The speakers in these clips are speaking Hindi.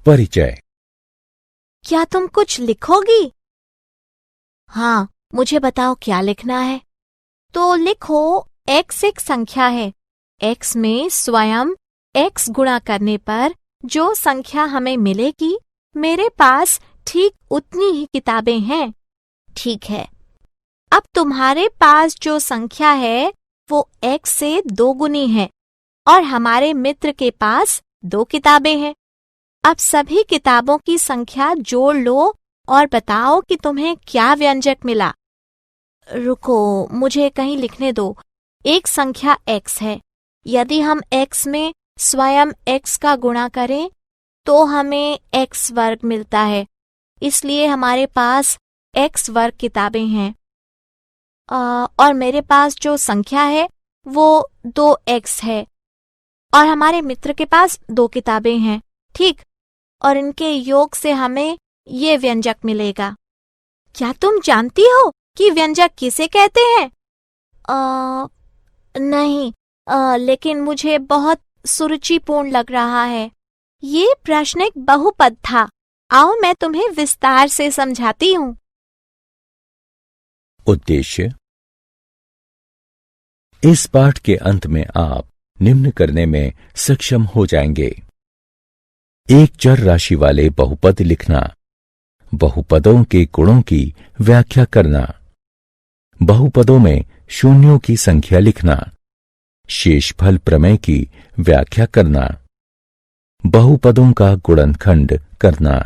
परिचय। क्या तुम कुछ लिखोगी? हाँ, मुझे बताओ क्या लिखना है। तो लिखो, x एक संख्या है। x में स्वयं x गुणा करने पर जो संख्या हमें मिलेगी, मेरे पास ठीक उतनी ही किताबें हैं। ठीक है। अब तुम्हारे पास जो संख्या है वो x से 2 गुनी है और हमारे मित्र के पास 2 किताबें हैं। अब सभी किताबों की संख्या जोड़ लो और बताओ कि तुम्हें क्या व्यंजक मिला। रुको, मुझे कहीं लिखने दो। एक संख्या x है। यदि हम x में स्वयं x का गुणा करें तो हमें x वर्ग मिलता है, इसलिए हमारे पास x वर्ग किताबें हैं। और मेरे पास जो संख्या है वो 2x है और हमारे मित्र के पास 2 किताबें हैं। ठीक, और इनके योग से हमें ये व्यंजक मिलेगा। क्या तुम जानती हो कि व्यंजक किसे कहते हैं? नहीं, लेकिन मुझे बहुत सुरुचिपूर्ण लग रहा है। ये प्रश्न एक बहुपद था। आओ मैं तुम्हें विस्तार से समझाती हूँ। उद्देश्य। इस पाठ के अंत में आप निम्न करने में सक्षम हो जाएंगे। एक चर राशि वाले बहुपद लिखना, बहुपदों के गुणों की व्याख्या करना, बहुपदों में शून्यों की संख्या लिखना, शेषफल प्रमेय की व्याख्या करना, बहुपदों का गुणनखंड करना,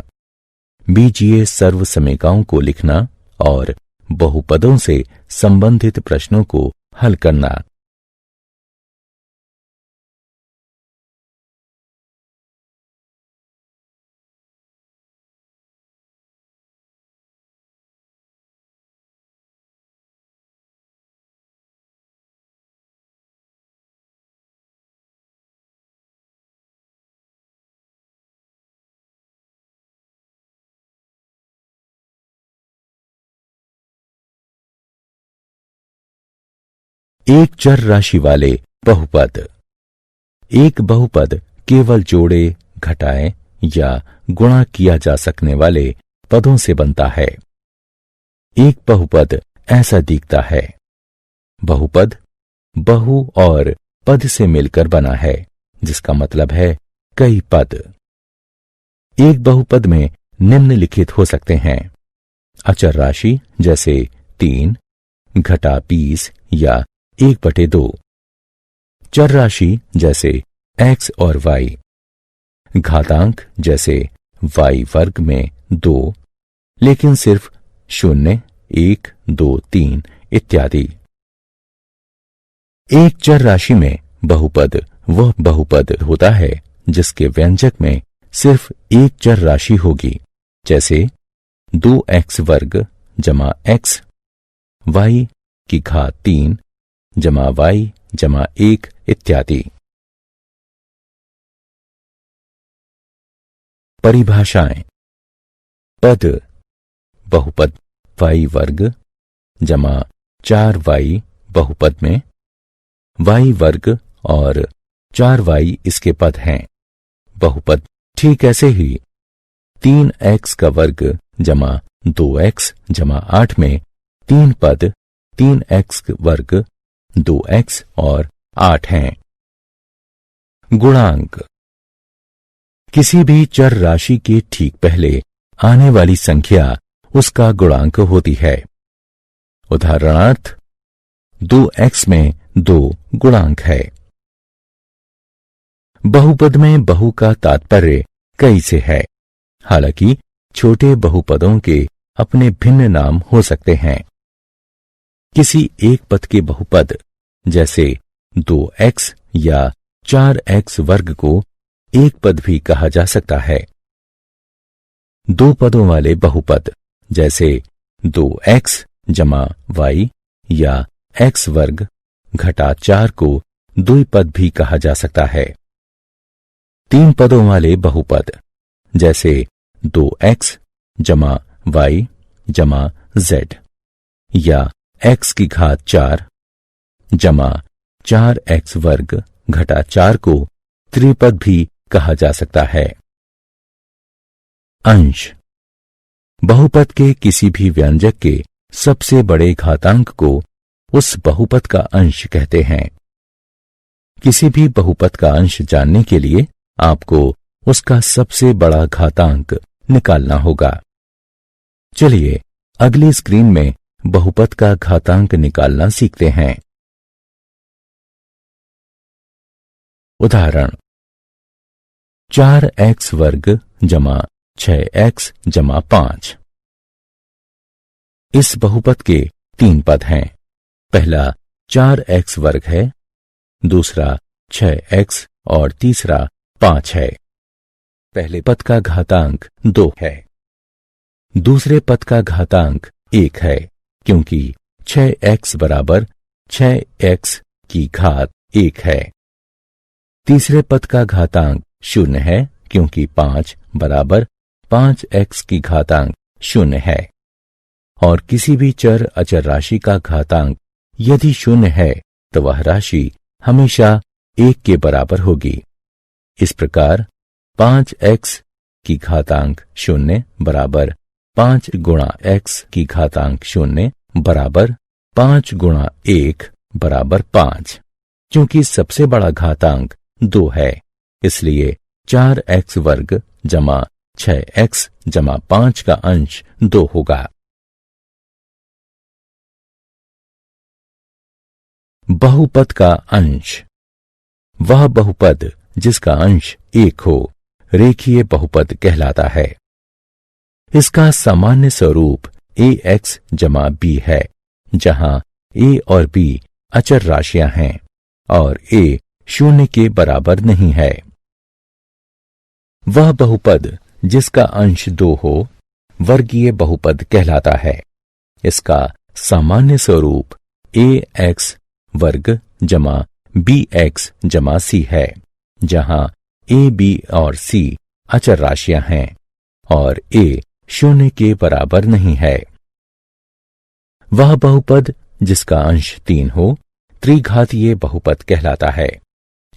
बीजीय सर्वसमीकाओं को लिखना और बहुपदों से संबंधित प्रश्नों को हल करना। एक चर राशि वाले बहुपद। एक बहुपद केवल जोड़े, घटाए या गुणा किया जा सकने वाले पदों से बनता है। एक बहुपद ऐसा दिखता है। बहुपद बहु और पद से मिलकर बना है, जिसका मतलब है कई पद। एक बहुपद में निम्नलिखित हो सकते हैं: अचर राशि जैसे 3, घटा 20 या 1/2, चर राशि जैसे x और y, घातांक जैसे y वर्ग में 2 लेकिन सिर्फ 0, 1, 2, 3 इत्यादि। एक चर राशि में बहुपद वह बहुपद होता है जिसके व्यंजक में सिर्फ एक चर राशि होगी, जैसे 2x वर्ग जमा x, y की घात 3 जमा y जमा 1 इत्यादि। परिभाषाएं। पद बहुपद y वर्ग जमा 4y बहुपद में y वर्ग और 4y इसके पद हैं। बहुपद ठीक ऐसे ही 3x का वर्ग जमा 2x जमा 8 में 3 पद 3x वर्ग 2x और 8 हैं। गुणांक। किसी भी चर राशि के ठीक पहले आने वाली संख्या उसका गुणांक होती है। उदाहरणार्थ 2x में 2 गुणांक है। बहुपद में बहु का तात्पर्य कई से है, हालांकि छोटे बहुपदों के अपने भिन्न नाम हो सकते हैं। किसी एक पद के बहुपद जैसे 2x या 4x वर्ग को एक पद भी कहा जा सकता है। 2 पदों वाले बहुपद जैसे 2x जमा y या x वर्ग घटा 4 को द्विपद भी कहा जा सकता है। 3 पदों वाले बहुपद जैसे 2x जमा y जमा z या x की घात 4 जमा 4x वर्ग घटा 4 को त्रिपद भी कहा जा सकता है। अंश। बहुपद के किसी भी व्यंजक के सबसे बड़े घातांक को उस बहुपद का अंश कहते हैं। किसी भी बहुपद का अंश जानने के लिए आपको उसका सबसे बड़ा घातांक निकालना होगा। चलिए अगली स्क्रीन में बहुपद का घातांक निकालना सीखते हैं। उदाहरण 4x वर्ग जमा 6x जमा 5। इस बहुपद के 3 पद हैं। पहला 4x वर्ग है, दूसरा 6x और तीसरा 5 है। पहले पद का घातांक 2 है, दूसरे पद का घातांक 1 है, क्योंकि 6x बराबर 6x की घात 1 है। तीसरे पद का घातांक 0 है, क्योंकि 5 बराबर 5x की घातांक 0 है। और किसी भी चर अचर राशि का घातांक यदि 0 है तो वह राशि हमेशा 1 के बराबर होगी। इस प्रकार 5x की घातांक 0 बराबर 5 गुणा x की घातांक 0 बराबर 5 गुणा 1 बराबर 5। क्योंकि सबसे बड़ा घातांक 2 है, इसलिए 4x वर्ग जमा 6x जमा 5 का अंश 2 होगा। बहुपद का अंश। वह बहुपद जिसका अंश 1 हो रेखीय बहुपद कहलाता है। इसका सामान्य स्वरूप ax जमा b है, जहां a और b अचर राशियां हैं और a 0 के बराबर नहीं है। वह बहुपद जिसका अंश 2 हो वर्गीय बहुपद कहलाता है। इसका सामान्य स्वरूप ax वर्ग जमा bx जमा c है, जहां a, b और c अचर राशियां हैं और a 0 के बराबर नहीं है। वह बहुपद जिसका अंश 3 हो त्रिघातीय बहुपद कहलाता है।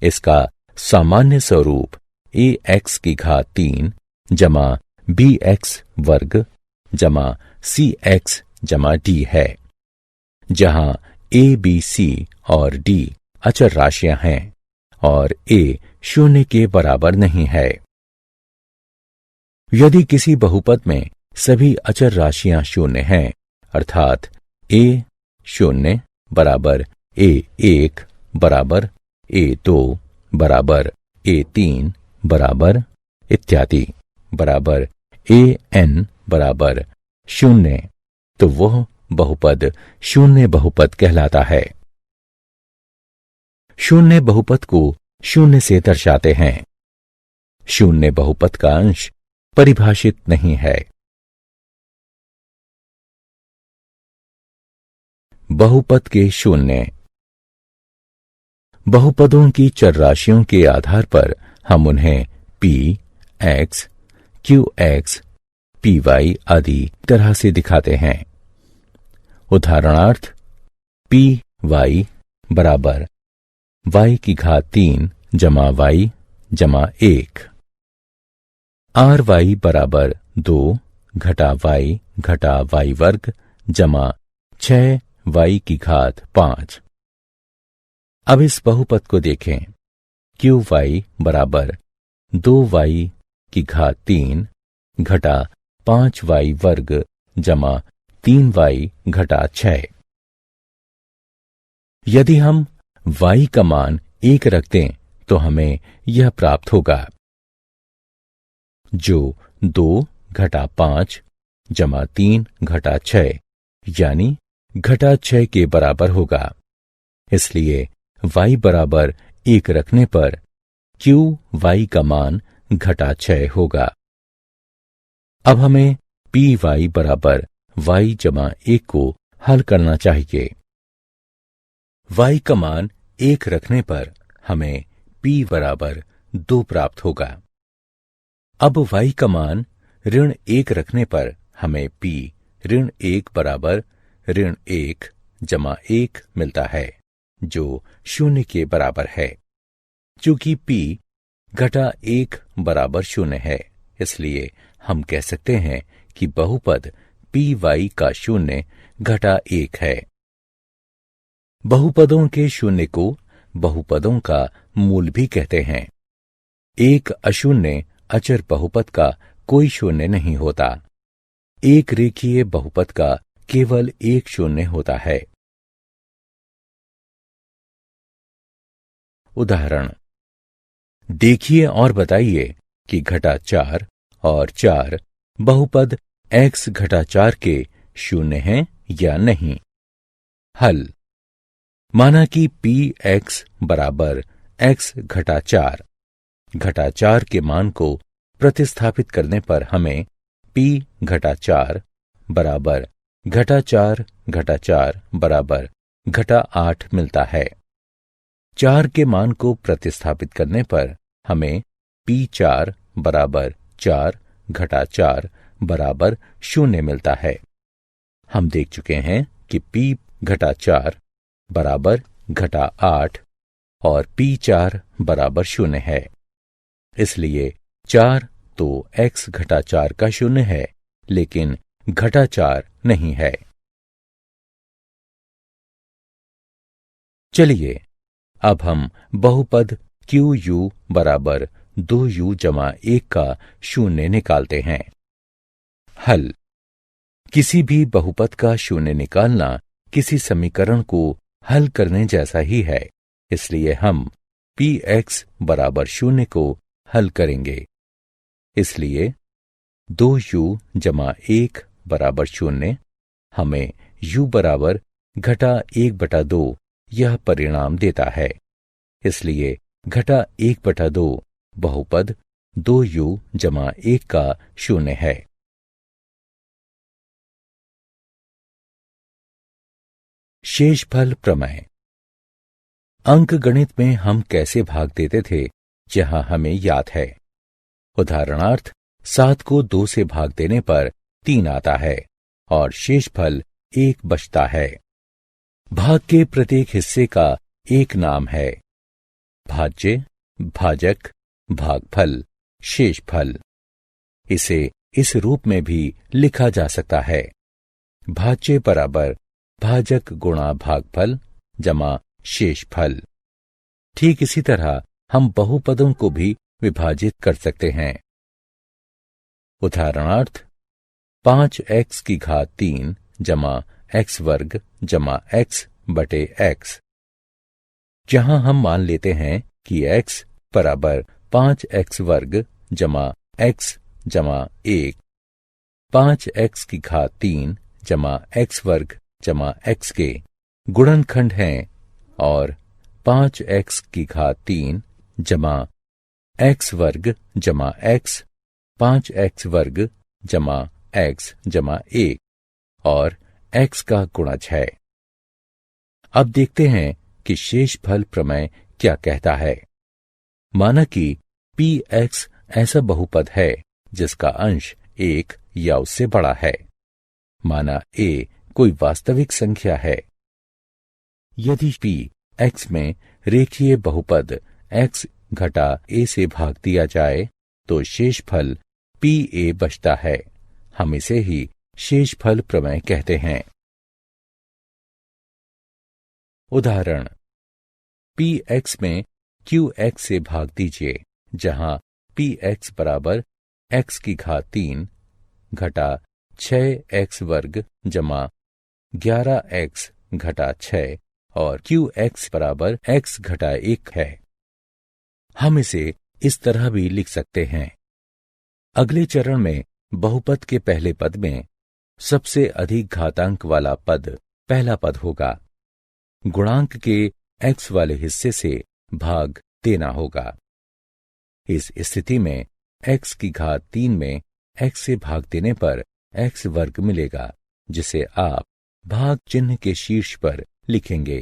इसका सामान्य स्वरूप ax की घात 3 जमा bx वर्ग जमा cx जमा d है, जहां a, b, c और d अचर राशियां हैं और a 0 के बराबर नहीं है। यदि किसी बहुपद में सभी अचर राशियां 0 हैं, अर्थात a 0 बराबर a1 बराबर a2 बराबर a3 बराबर इत्यादि बराबर an बराबर 0, तो वह बहुपद शून्य बहुपद कहलाता है। शून्य बहुपद को 0 से दर्शाते हैं। शून्य बहुपद का अंश परिभाषित नहीं है। बहुपद के शून्य। बहुपदों की चर राशियों के आधार पर हम उन्हें p, x, qx, py आदि तरह से दिखाते हैं। उदाहरणार्थ py बराबर y की घात 3 जमा y जमा 1, ry बराबर 2 घटा y वर्ग जमा 6y की घात 5। अब इस बहुपद को देखें। qy बराबर 2y की घात 3 घटा 5y वर्ग जमा 3y घटा 6। यदि हम y का मान 1 रख दें तो हमें यह प्राप्त होगा, जो 2 घटा 5 जमा 3 घटा 6 यानी घटा 6 के बराबर होगा। इसलिए y बराबर 1 रखने पर qy का मान घटा 6 होगा। अब हमें py बराबर y जमा 1 को हल करना चाहिए। y का मान 1 रखने पर हमें p बराबर 2 प्राप्त होगा। अब y का मान ऋण 1 रखने पर हमें p ऋण 1 बराबर ऋण 1 जमा 1 मिलता है, जो 0 के बराबर है। चूंकि p घटा 1 बराबर 0 है, इसलिए हम कह सकते हैं कि बहुपद py का शून्य घटा 1 है। बहुपदों के शून्य को बहुपदों का मूल भी कहते हैं। एक अशून्य अचर बहुपद का कोई शून्य नहीं होता। एक रेखीय बहुपद का केवल एक शून्य होता है। उदाहरण, देखिए और बताइए कि घटा 4 और 4 बहुपद x घटा 4 के शून्य हैं या नहीं। हल, माना कि px बराबर x घटा 4 घटा 4 के मान को प्रतिस्थापित करने पर हमें p घटा 4 बराबर घटा 4 घटा 4 बराबर घटा 8 मिलता है। 4 के मान को प्रतिस्थापित करने पर हमें p4 बराबर 4 घटा 4 बराबर 0 मिलता है। हम देख चुके हैं कि p घटा 4 बराबर घटा 8 और p4 बराबर 0 है। इसलिए 4 तो x घटा 4 का शून्य है, लेकिन घटा 4 नहीं है। चलिए अब हम बहुपद QU बराबर 2U जमा 1 का शून्य निकालते हैं। हल, किसी भी बहुपद का शून्य निकालना किसी समीकरण को हल करने जैसा ही है, इसलिए हम px बराबर 0 को हल करेंगे। इसलिए 2u जमा 1 बराबर 0 हमें u बराबर घटा 1/2 यह परिणाम देता है। इसलिए घटा 1/2 बहुपद 2u जमा 1 का शून्य है। शेषफल प्रमेय। अंकगणित में हम कैसे भाग देते थे यह हमें याद है। उदाहरणार्थ, 7 को 2 से भाग देने पर 3 आता है और शेषफल 1 बचता है। भाग के प्रत्येक हिस्से का एक नाम है। भाज्य, भाजक, भागफल, शेषफल। इसे इस रूप में भी लिखा जा सकता है। भाज्य बराबर भाजक गुणा भागफल जमा शेषफल। ठीक इसी तरह हम बहुपदों को भी विभाजित कर सकते हैं। उदाहरणार्थ, 5x की घात 3 जमा x वर्ग जमा x बटे x, जहां हम मान लेते हैं कि x बराबर 5x वर्ग जमा x जमा 1, 5x की घात 3 जमा x वर्ग जमा x के गुणनखंड हैं और 5x की घात 3 जमा x वर्ग जमा x 5x वर्ग जमा x जमा 1 और x का गुणज है। अब देखते हैं कि शेषफल प्रमेय क्या कहता है। माना कि px ऐसा बहुपद है जिसका अंश 1 या उससे बड़ा है। माना a कोई वास्तविक संख्या है। यदि p x में रेखीय बहुपद x घटा a से भाग दिया जाए तो शेषफल pa बचता है। हम इसे ही शेषफल प्रमेय कहते हैं। उदाहरण, px में qx से भाग दीजिए, जहां px बराबर x की घात 3 घटा 6x वर्ग जमा 11x घटा 6 और qx बराबर x घटा 1 है। हम इसे इस तरह भी लिख सकते हैं। अगले चरण में बहुपद के पहले पद में सबसे अधिक घातांक वाला पद पहला पद होगा। गुणांक के x वाले हिस्से से भाग देना होगा। इस स्थिति में x की घात 3 में x से भाग देने पर x वर्ग मिलेगा, जिसे आप भाग चिन्ह के शीर्ष पर लिखेंगे।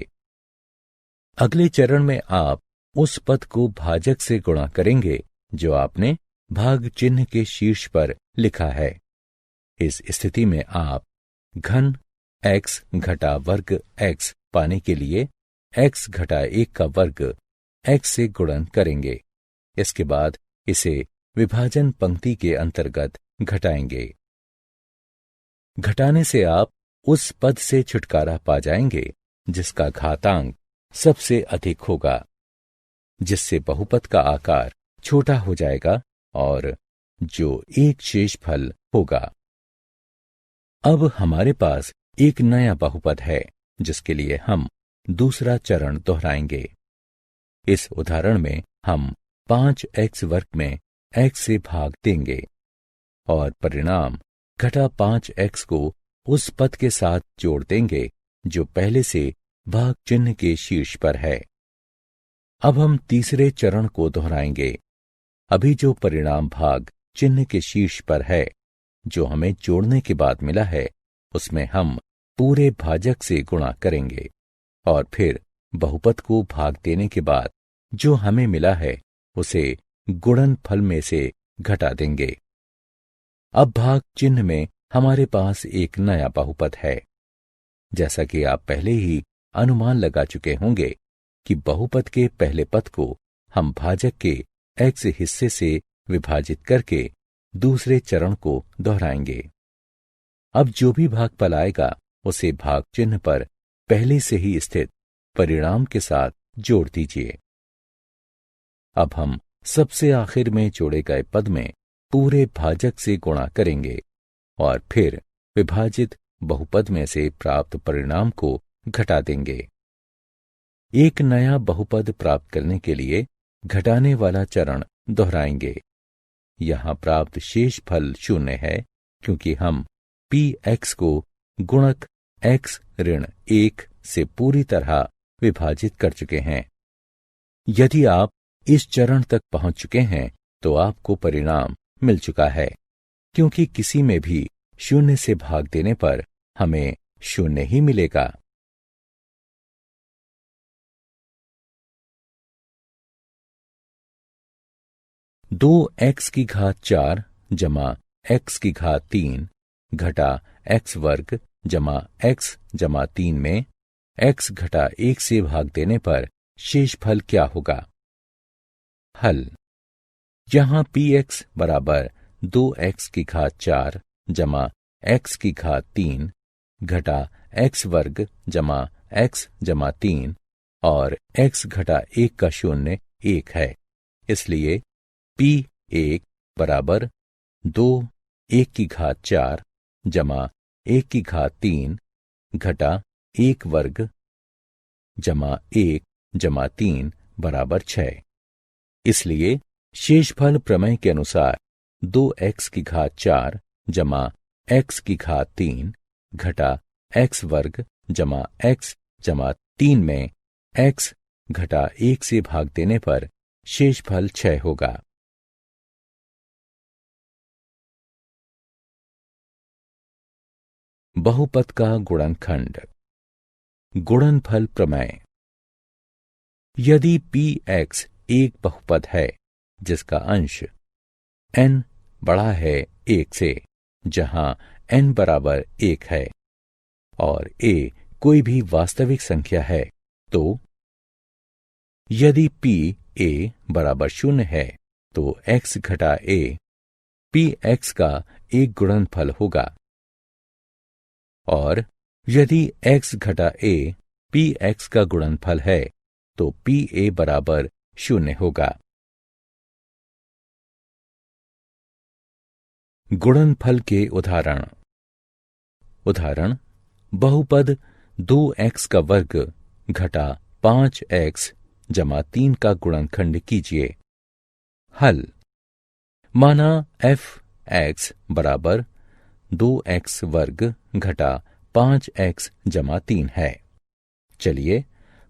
अगले चरण में आप उस पद को भाजक से गुणा करेंगे जो आपने भाग चिन्ह के शीर्ष पर लिखा है। इस स्थिति में आप घन x घटा वर्ग x पाने के लिए x घटा 1 का वर्ग x से गुणन करेंगे। इसके बाद इसे विभाजन पंक्ति के अंतर्गत घटाएंगे। घटाने से आप उस पद से छुटकारा पा जाएंगे जिसका घातांक सबसे अधिक होगा, जिससे बहुपद का आकार छोटा हो जाएगा और जो एक शेषफल होगा। अब हमारे पास एक नया बहुपद है जिसके लिए हम दूसरा चरण दोहराएंगे। इस उदाहरण में हम 5x वर्ग में x से भाग देंगे और परिणाम घटा 5x को उस पद के साथ जोड़ देंगे जो पहले से भाग चिन्ह के शीर्ष पर है। अब हम तीसरे चरण को दोहराएंगे। अभी जो परिणाम भाग चिन्ह के शीर्ष पर है, जो हमें जोड़ने के बाद मिला है, उसमें हम पूरे भाजक से गुणा करेंगे और फिर बहुपद को भाग देने के बाद जो हमें मिला है उसे गुणनफल में से घटा देंगे। अब भाग चिन्ह में हमारे पास एक नया बहुपद है। जैसा कि आप पहले ही अनुमान लगा चुके होंगे कि बहुपद के पहले पद को हम भाजक के x हिस्से से विभाजित करके दूसरे चरण को दोहराएंगे। अब जो भी भागफल आएगा उसे भाग चिन्ह पर पहले से ही स्थित परिणाम के साथ जोड़ दीजिए। अब हम सबसे आखिर में जोड़े गए पद में पूरे भाजक से गुणा करेंगे और फिर विभाजित बहुपद में से प्राप्त परिणाम को घटा देंगे। एक नया बहुपद प्राप्त करने के लिए घटाने वाला चरण दोहराएंगे। यहां प्राप्त शेष फल 0 है क्योंकि हम px को गुणक x ऋण 1 से पूरी तरह विभाजित कर चुके हैं। यदि आप इस चरण तक पहुंच चुके हैं तो आपको परिणाम मिल चुका है, क्योंकि किसी में भी 0 से भाग देने पर हमें 0 ही मिलेगा। दो x की घात 4 जमा x की घात 3 घटा x वर्ग जमा x जमा 3 में x घटा 1 से भाग देने पर शेष फल क्या होगा? हल। यहां px बराबर 2x की घात 4 जमा x की घात 3 घटा x वर्ग जमा x जमा 3 और x घटा 1 का 0 1 है। इसलिए p1 बराबर 2 1 की घात 4 जमा 1 की घात 3 घटा 1 वर्ग जमा 1 जमा 3 बराबर 6। इसलिए शेषफल प्रमेय के अनुसार 2x की घात 4 जमा x की घात 3 घटा x वर्ग जमा x जमा 3 में x घटा 1 से भाग देने पर शेषफल 6 होगा। बहुपद का गुणनखंड। गुणनफल प्रमेय। यदि px एक बहुपद है जिसका अंश n बड़ा है 1 से, जहां n बराबर 1 है और a कोई भी वास्तविक संख्या है, तो यदि p a बराबर 0 है तो x घटा a px का एक गुणनफल होगा और यदि x घटा a px का गुणनफल है तो pa बराबर 0 होगा। गुणनफल के उदाहरण। उदाहरण: बहुपद 2x का वर्ग घटा 5x जमा 3 का गुणनखंड कीजिए। हल। माना f(x) बराबर 2x वर्ग घटा 5x जमा 3 है। चलिए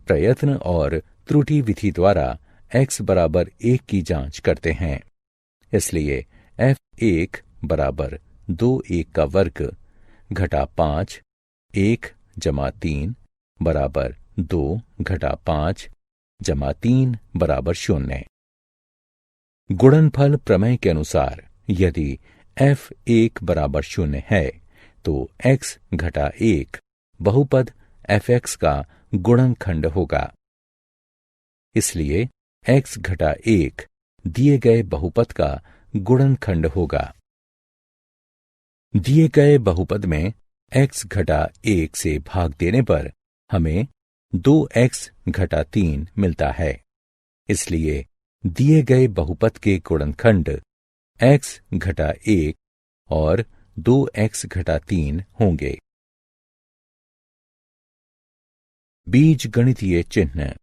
प्रयत्न और त्रुटि विधि द्वारा x बराबर 1 की जांच करते हैं। इसलिए f1 बराबर 2 1 का वर्ग घटा 5 1 जमा 3 बराबर 2 घटा 5 जमा 3 बराबर 0। गुणनफल प्रमेय के अनुसार यदि f1 बराबर 0 है तो x घटा 1 बहुपद fx का गुणनखंड होगा। इसलिए x घटा 1 दिए गए बहुपद का गुणनखंड होगा। दिए गए बहुपद में x घटा 1 से भाग देने पर हमें 2x घटा 3 मिलता है। इसलिए दिए गए बहुपद के गुणनखंड x घटा 1 और 2x घटा 3 होंगे। बीजगणितीय चिन्ह।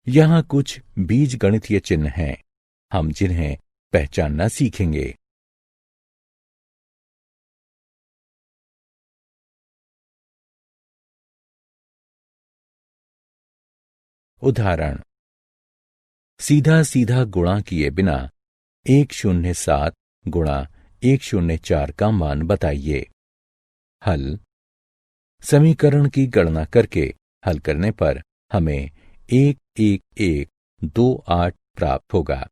यहां कुछ बीजगणितीय चिन्ह हैं, हम जिन्हें पहचानना सीखेंगे। उदाहरण, सीधा सीधा गुणा किए बिना 107 गुणा 104 का मान बताइए। हल। समीकरण की गणना करके हल करने पर हमें 11128 प्राप्त होगा।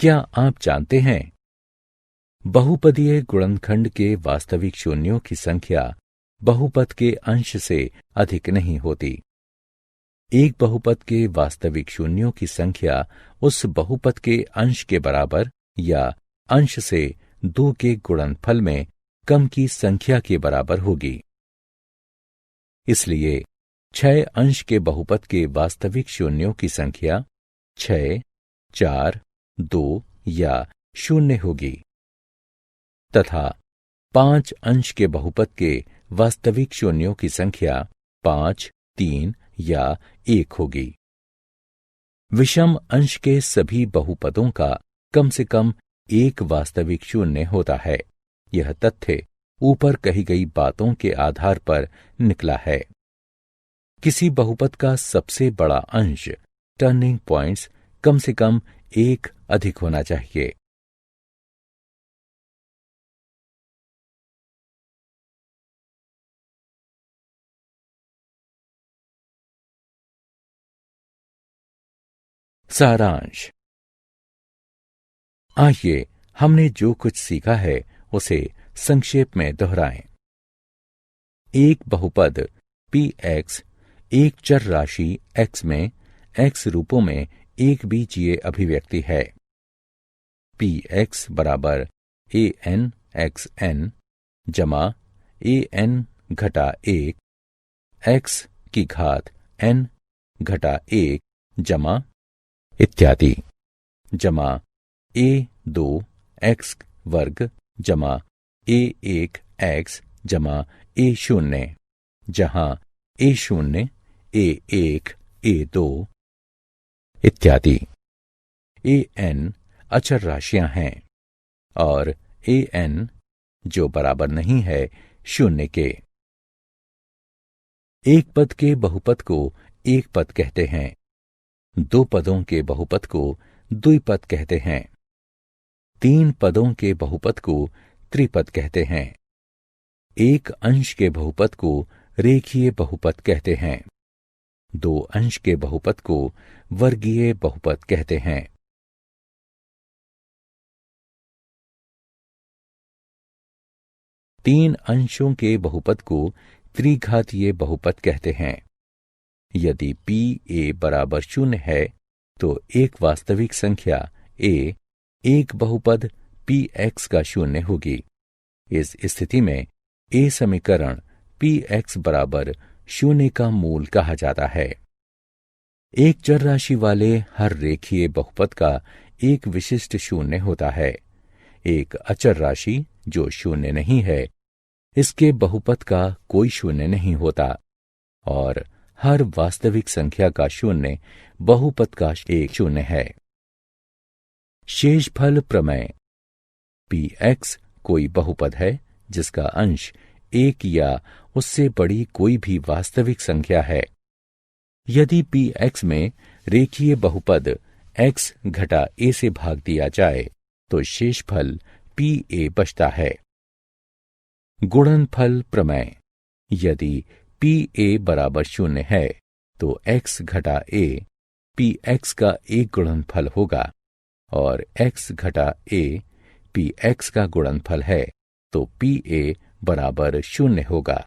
क्या आप जानते हैं, बहुपदीय गुणनखंड के वास्तविक शून्यों की संख्या बहुपद के अंश से अधिक नहीं होती। एक बहुपद के वास्तविक शून्यों की संख्या उस बहुपद के अंश के बराबर या अंश से 2 के गुणनफल में कम की संख्या के बराबर होगी। इसलिए 6 अंश के बहुपद के वास्तविक शून्यों की संख्या 6, 4, 2 या 0 होगी तथा 5 अंश के बहुपद के वास्तविक शून्यों की संख्या 5, 3 या 1 होगी। विषम अंश के सभी बहुपदों का कम से कम एक वास्तविक शून्य होता है। यह तथ्य ऊपर कही गई बातों के आधार पर निकला है। किसी बहुपद का सबसे बड़ा अंश टर्निंग पॉइंट्स कम से कम 1 अधिक होना चाहिए। सारांश। आइए हमने जो कुछ सीखा है उसे संक्षेप में दोहराएं। एक बहुपद px एक चर राशि x में x रूपों में एक बीजीय अभिव्यक्ति है। px बराबर an xn जमा an घटा 1 x की घात n घटा 1 जमा इत्यादि जमा a2 x वर्ग जमा a1 x जमा a0, जहां a0, a1, a2 इत्यादि an अचर राशियां हैं और an जो बराबर नहीं है 0 के। एक पद के बहुपद को एक पद कहते हैं, 2 पदों के बहुपद को द्विपद कहते हैं, 3 पदों के बहुपद को त्रिपद कहते हैं, एक अंश के बहुपद को रेखीय बहुपद कहते हैं, 2 अंश के बहुपद को वर्गीय बहुपद कहते हैं। तीन अंशों के बहुपद को त्रिघातीय बहुपद कहते हैं। यदि pa बराबर 0 है तो एक वास्तविक संख्या a एक बहुपद px का 0 होगी। इस स्थिति में a समीकरण px बराबर 0 का मूल कहा जाता है। एक चर राशि वाले हर रेखीय बहुपद का एक विशिष्ट 0 होता है। एक अचर राशि जो 0 नहीं है, इसके बहुपद का कोई 0 नहीं होता और हर वास्तविक संख्या का 0 बहुपद का एक 0 है। शेषफल प्रमेय। px कोई बहुपद है जिसका अंश 1 या उससे बड़ी कोई भी वास्तविक संख्या है। यदि px में रेखीय बहुपद x घटा a से भाग दिया जाए तो शेषफल pa बचता है। गुणनफल प्रमेय। यदि pa बराबर 0 है तो x घटा a px का एक गुणनफल होगा और x घटा a p x का गुणनफल है तो pa बराबर 0 होगा।